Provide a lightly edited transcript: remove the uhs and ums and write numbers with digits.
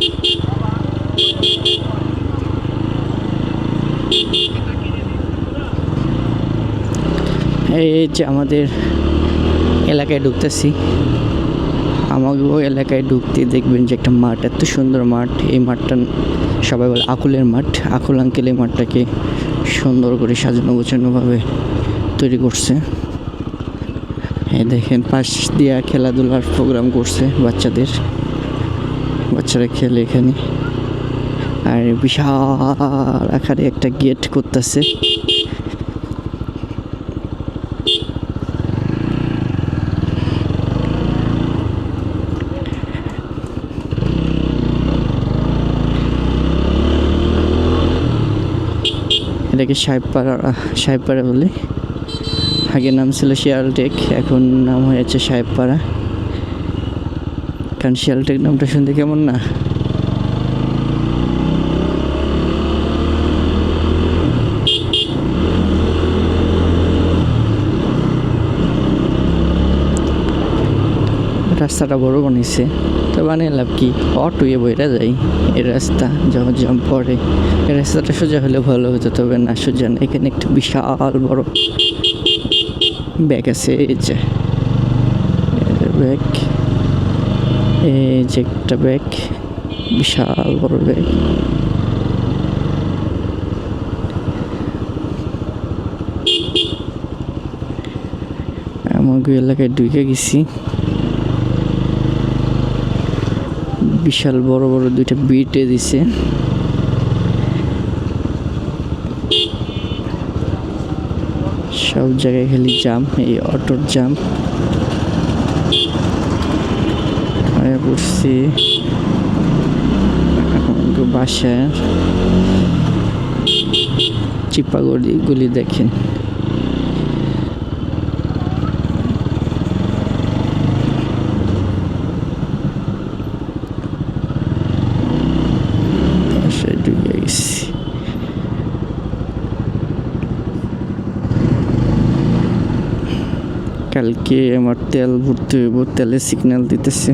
এই যে আমাদের এলাকায় ঢুকতেছি। আমাকেও এলাকায় ঢুকতে দেখবেন যে একটা মাঠ, এত সুন্দর মাঠ। এই মাঠটা সবাই বলে আকুলের মাঠ। আকুল আঙ্কেল এই মাঠটাকে সুন্দর করে সাজানো গোছানোভাবে তৈরি করছে। এই দেখেন পাশ দিয়া খেলাধুলার প্রোগ্রাম করছে বাচ্চারা খেলে এখানে। আর বিশাল আকারে একটা গেট করতেছে। এটাকে সাহেবপাড়া বলে। আগে নাম ছিল শিয়ালটেক, এখন নাম হয়েছে সাহেবপাড়া। কারণ শিয়ালটেক নামটা শুনতে কেমন না? রাস্তাটা বড় বানিয়েছে, তো বানিয়ে লাভ কি? অটো বইরা যাই। এই রাস্তা যখন জাম্প পড়ে, এই রাস্তাটা সোজা হলে ভালো হতো, তবে না সোজা না। এখানে একটা বিশাল বড় ব্যাগ আছে। এই যে ব্যাগ, এই যে একটা ব্যাগ, বিশাল বড় ব্যাগ। আমাকে এলাকায় ঢুকে গেছি। বিশাল বড় বড় দুইটা বিটে দিছে। সব জায়গায় খালি জাম, এই অটোর জাম। পড়ছি বাসায় চিপাগুলি দেখেন। ঢুকে গেছি। কালকে আমার তেল ভরতে হইব, তেলের সিগন্যাল দিতেছে।